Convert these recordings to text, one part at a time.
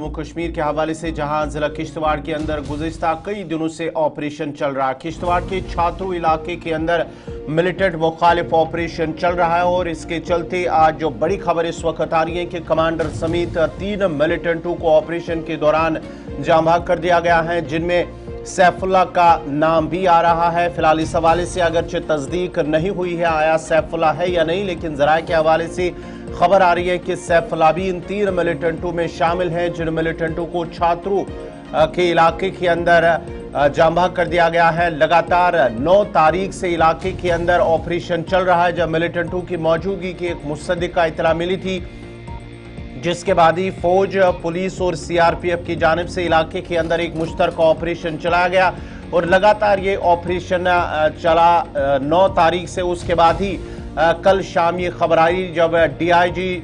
जम्मू कश्मीर के हवाले से, जहां जिला किश्तवाड़ के अंदर गुज़िश्ता कई दिनों से ऑपरेशन चल रहा है। किश्तवाड़ के छात्रों इलाके के अंदर मिलिटेंट मुखालिफ ऑपरेशन चल रहा है और इसके चलते आज जो बड़ी खबर इस वक्त आ रही है कि कमांडर समेत 3 मिलिटेंटों को ऑपरेशन के दौरान जाम भाग कर दिया गया है, जिनमें सैफुल्लाह का नाम भी आ रहा है। फिलहाल इस हवाले से अगरचे तस्दीक नहीं हुई है आया सैफुल्लाह है या नहीं, लेकिन ज़राए के हवाले से खबर आ रही है कि सैफुल्लाह भी इन 3 मिलिटेंटों में शामिल हैं, जिन मिलिटेंटों को छात्रों के इलाके के अंदर जाम भाग कर दिया गया है। लगातार 9 तारीख से इलाके के अंदर ऑपरेशन चल रहा है, जब मिलिटेंटों की मौजूदगी की एक मुसद्दिका इत्तला मिली थी, जिसके बाद ही फौज, पुलिस और सीआरपीएफ की जानिब से इलाके के अंदर एक मुश्तरका ऑपरेशन चलाया गया और लगातार ये ऑपरेशन चला 9 तारीख से। उसके बाद ही कल शाम ये खबर आई जब डीआईजी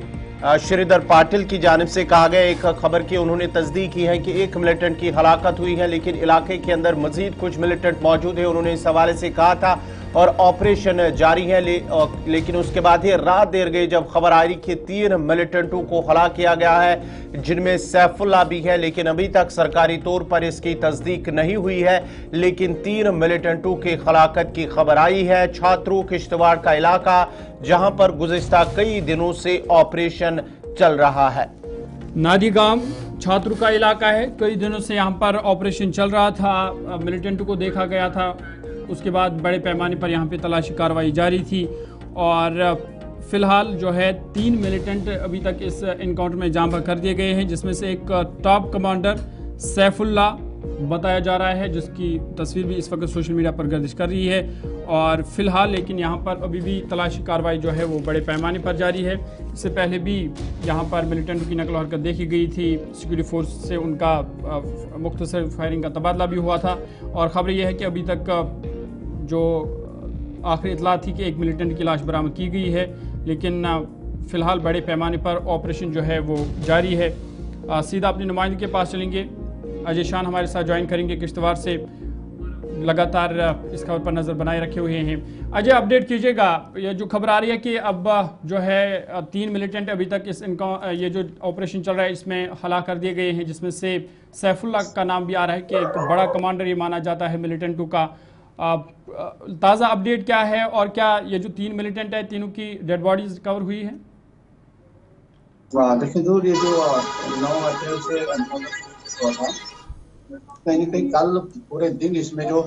श्रीधर पाटिल की जानिब से कहा गया, एक खबर की उन्होंने तस्दीक की है कि एक मिलिटेंट की हलाकत हुई है, लेकिन इलाके के अंदर मजीद कुछ मिलिटेंट मौजूद है। उन्होंने इस हवाले से कहा था और ऑपरेशन जारी है, लेकिन उसके बाद ही रात देर गई जब खबर आई कि 3 मिलिटेंटों को हलाक किया गया है, जिनमें सैफुल्लाह भी है, लेकिन अभी तक सरकारी तौर पर इसकी तस्दीक नहीं हुई है। लेकिन 3 मिलिटेंटों की हलाकत की खबर आई है। छात्रों किश्तवाड़ का इलाका, जहां पर गुज़िश्ता कई दिनों से ऑपरेशन चल रहा है। नादी गांव छात्रों का इलाका है, कई दिनों से यहाँ पर ऑपरेशन चल रहा था, मिलिटेंट को देखा गया था। उसके बाद बड़े पैमाने पर यहाँ पे तलाशी कार्रवाई जारी थी और फिलहाल जो है 3 मिलिटेंट अभी तक इस इनकाउंटर में जाम भाग कर दिए गए हैं, जिसमें से एक टॉप कमांडर सैफुल्लाह बताया जा रहा है, जिसकी तस्वीर भी इस वक्त सोशल मीडिया पर गर्दिश कर रही है। और फिलहाल लेकिन यहाँ पर अभी भी तलाशी कार्रवाई जो है वो बड़े पैमाने पर जारी है। इससे पहले भी यहाँ पर मिलिटेंट की नकल हरकत देखी गई थी, सिक्योरिटी फोर्स से उनका मुख्तसर फायरिंग का तबादला भी हुआ था। और ख़बर यह है कि अभी तक जो आखिरी इतला थी कि एक मिलिटेंट की लाश बरामद की गई है, लेकिन फ़िलहाल बड़े पैमाने पर ऑपरेशन जो है वो जारी है। सीधा अपनी नुमाइंदगी के पास चलेंगे, अजय शान हमारे साथ ज्वाइन करेंगे किश्तवाड़ से, लगातार इस खबर पर नज़र बनाए रखे हुए हैं। अजय, अपडेट कीजिएगा, ये जो खबर आ रही है कि अब जो है 3 मिलिटेंट अभी तक ये जो ऑपरेशन चल रहा है इसमें हलाक कर दिए गए हैं, जिसमें से सैफुल्लाह का नाम भी आ रहा है कि एक बड़ा कमांडर ये माना जाता है मिलिटेंटों का। ताज़ा अपडेट क्या है और क्या ये जो 3 मिलिटेंट है तीनों की डेड बॉडीज रिकवर हुई है? देखिए दूर ये जो 9 अप्रैल से हुआ था, कहीं न कहीं कल पूरे दिन इसमें जो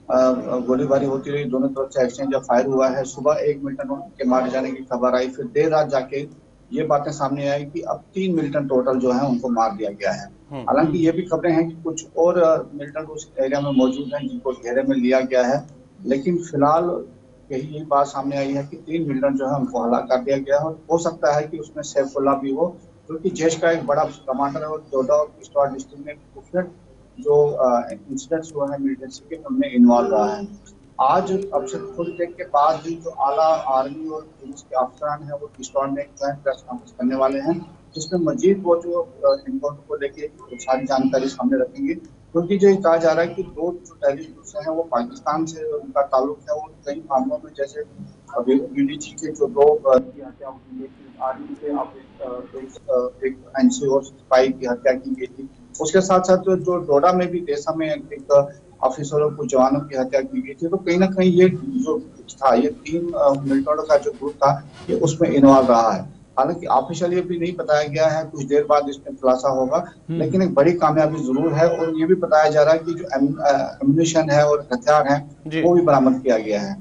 गोलीबारी होती रही, दोनों तरफ से एक्सचेंज फायर हुआ है। सुबह 1 मिलिटेंट के मारे जाने की खबर आई, फिर देर रात जाके ये बातें सामने आई कि अब 3 मिलिटेंट टोटल जो है उनको मार दिया गया है। हालांकि ये भी खबरें हैं कि कुछ और मिलिटेंट उस एरिया में मौजूद हैं जिनको घेरे में लिया गया है, लेकिन फिलहाल यही बात सामने आई है कि 3 मिलिटेंट जो है उनको हलाक कर दिया गया है। और हो सकता है कि उसमें सैफुल्लाह भी हो, जो कि जैश का एक बड़ा कमांडर है और डोडा और किश्तवाड़ डिस्ट्रिक्ट में डिफरेंट जो इंसिडेंट्स हुए हैं मिलिटेंसी के, उनमें इन्वॉल्व रहा है। आज अब से थोड़ी देर के बाद भी जो आला आर्मी और पुलिस के अफसरान हैं वो किश्तवाड़ में एक प्रेस कॉन्फ्रेंस करने वाले हैं, जिसमें मजीद वो जो इनकाउंटर को लेके सारी जानकारी सामने रखेंगे। क्योंकि जो कहा जा रहा है कि 2 जो टेररिस्ट हैं वो पाकिस्तान से उनका ताल्लुक है और कई मामलों में जैसे बीडीजी के जो 2 हत्या हुई है, आर्मी से एक एनसी और सिपाही की हत्या की गई थी। उसके साथ साथ जो डोडा में भी देसा में एक ऑफिसरों को जवानों की हत्या की गई थी। तो कहीं ना कहीं ये जो था, ये 3 मिलिटेंटों का जो ग्रुप था ये उसमें इन्वॉल्व रहा है। हालांकि ऑफिशियली अभी नहीं बताया गया है, कुछ देर बाद इसमें खुलासा होगा, लेकिन एक बड़ी कामयाबी जरूर है। और ये भी बताया जा रहा है कि जो एम्युनिशन है और हथियार है वो भी बरामद किया गया है।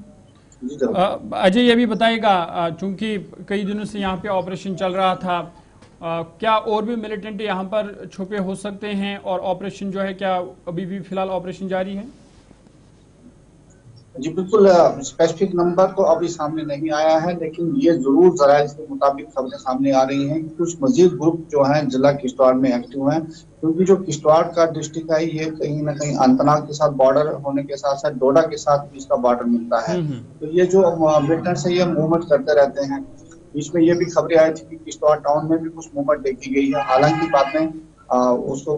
अजय, ये भी बताएगा, चूंकि कई दिनों से यहाँ पे ऑपरेशन चल रहा था, क्या और भी मिलिटेंट यहाँ पर छुपे हो सकते हैं और ऑपरेशन जो है क्या अभी भी फिलहाल ऑपरेशन जारी है? जी बिल्कुल, स्पेसिफिक नंबर तो अभी सामने नहीं आया है, लेकिन ये जरूर ज़राए के मुताबिक खबरें सामने आ रही हैं कि कुछ मजीद ग्रुप जो हैं जिला किश्तवाड़ में एक्टिव हैं, क्योंकि जो किश्तवाड़ का डिस्ट्रिक्ट है ये कहीं ना कहीं अनंतनाग के साथ बॉर्डर होने के साथ साथ डोडा के साथ भी इसका बॉर्डर मिलता है। तो ये जो मिलिटेंट्स है ये मूवमेंट करते रहते हैं। बीच में ये भी खबरें आई थी कि किश्तवाड़ टाउन में भी कुछ मूवमेंट देखी गई है, हालांकि बाद में उसको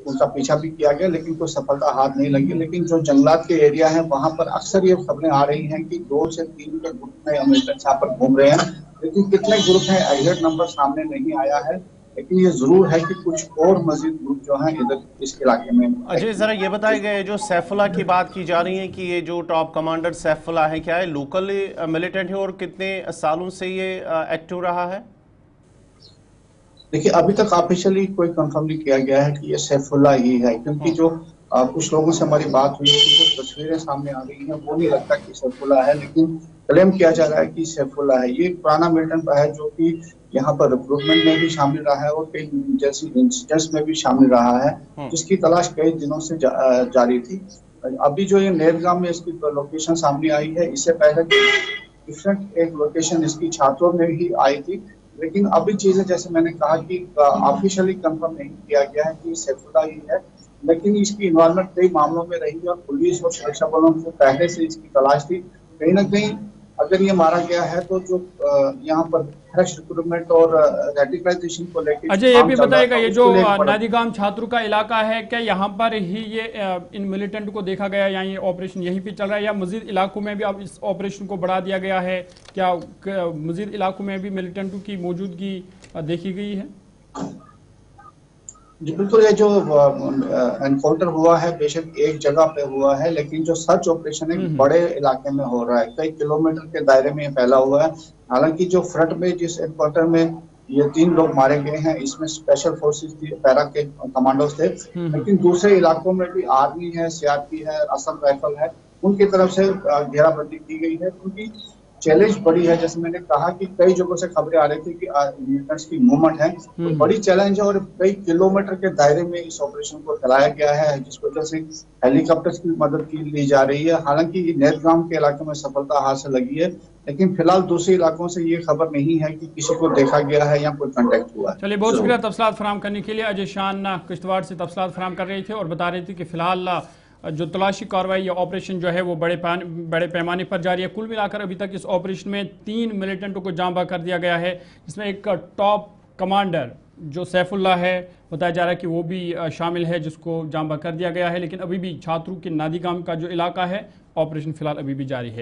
उनका पीछा भी किया गया, लेकिन कोई सफलता हाथ नहीं लगी। लेकिन जो जंगलात के एरिया है वहां पर अक्सर ये खबरें आ रही हैं कि 2 से 3 के ग्रुप में मिलिटेंट्स यहाँ पर घूम रहे हैं, लेकिन कितने ग्रुप हैं एग्जैक्ट नंबर सामने नहीं आया है। लेकिन ये जरूर है कि कुछ और मजीद ग्रुप जो हैं इधर इस इलाके में। अजय, जरा ये बताए गए, जो सैफुल्लाह की बात की जा रही है कि ये जो टॉप कमांडर सैफुल्लाह है, क्या है लोकल मिलिटेंट है और कितने सालों से ये एक्टिव रहा है? देखिए, अभी तक ऑफिशियली कोई कंफर्म नहीं किया गया है कि ये सैफुल्लाह ही है, क्योंकि जो कुछ लोगों से हमारी बात हुई है, जो तस्वीरें सामने आ रही हैं वो नहीं लगता कि सैफुल्लाह है, लेकिन क्लेम किया जा रहा है कि सैफुल्लाह है। ये एक पुराना मिलिटेंट है जो कि यहाँ पर रिक्रूटमेंट में भी शामिल रहा है और कई जैसी इंसिडेंट्स में भी शामिल रहा है, जिसकी तलाश कई दिनों से जारी थी। अभी जो ये नेरगाम में इसकी लोकेशन सामने आई है, इससे पहले डिफरेंट एक लोकेशन इसकी छात्रों में ही आई थी, लेकिन अभी चीजें जैसे मैंने कहा कि ऑफिशियली कंफर्म नहीं किया गया है कि सैफुल्लाह ही है, लेकिन इसकी इन्वॉल्वमेंट कई मामलों में रही है और पुलिस और सुरक्षा बलों को पहले से इसकी तलाश थी। कहीं ना कहीं अगर ये मारा गया है तो जो यहाँ पर फ्रेश रिक्रूटमेंट और रेडिकलाइजेशन को लेकर अजय, ये भी बताएगा, ये जो नादिगाम छात्रों का इलाका है, क्या यहाँ पर ही ये इन मिलिटेंट को देखा गया या ये ऑपरेशन यहीं पे चल रहा है या मजीद इलाकों में भी अब इस ऑपरेशन को बढ़ा दिया गया है? क्या मजीद इलाकों में भी मिलिटेंटों की मौजूदगी देखी गई है? जी बिल्कुल, ये जो एनकाउंटर हुआ है बेशक एक जगह पे हुआ है, लेकिन जो सर्च ऑपरेशन है बड़े इलाके में हो रहा है, कई किलोमीटर के दायरे में फैला हुआ है। हालांकि जो फ्रंट में जिस एनकाउंटर में ये 3 लोग मारे गए हैं, इसमें स्पेशल फोर्सेस थी, पैरा के कमांडोज थे, लेकिन दूसरे इलाकों में भी आर्मी है, सीआरपी है, असम राइफल है, उनकी तरफ से घेराबंदी की गई है। उनकी चैलेंज बड़ी है, जैसे मैंने कहा कि कई जगहों से खबरें आ रही थी कि मिलिटेंट्स की मूवमेंट है, तो बड़ी चैलेंज है और कई किलोमीटर के दायरे में इस ऑपरेशन को फैलाया गया है, जिस वजह से हेलीकॉप्टर्स की मदद की ली जा रही है। हालांकि नेतगाम के इलाके में सफलता हासिल लगी है, लेकिन फिलहाल दूसरे इलाकों से ये खबर नहीं है कि किसी को देखा गया है या कोई कांटेक्ट हुआ है। चलिए, बहुत शुक्रिया तफसीलात फराहम करने के लिए। अजय शान किश्तवाड़ से तफसीलात फराहम कर रहे थे और बता रहे थे कि फिलहाल जो तलाशी कार्रवाई या ऑपरेशन जो है वो बड़े पैमाने पर जारी है। कुल मिलाकर अभी तक इस ऑपरेशन में 3 मिलिटेंटों को जांबा कर दिया गया है, जिसमें एक टॉप कमांडर जो सैफुल्लाह है बताया जा रहा है कि वो भी शामिल है, जिसको जांबा कर दिया गया है। लेकिन अभी भी छात्रों के नादिगाम का जो इलाका है, ऑपरेशन फिलहाल अभी भी जारी है।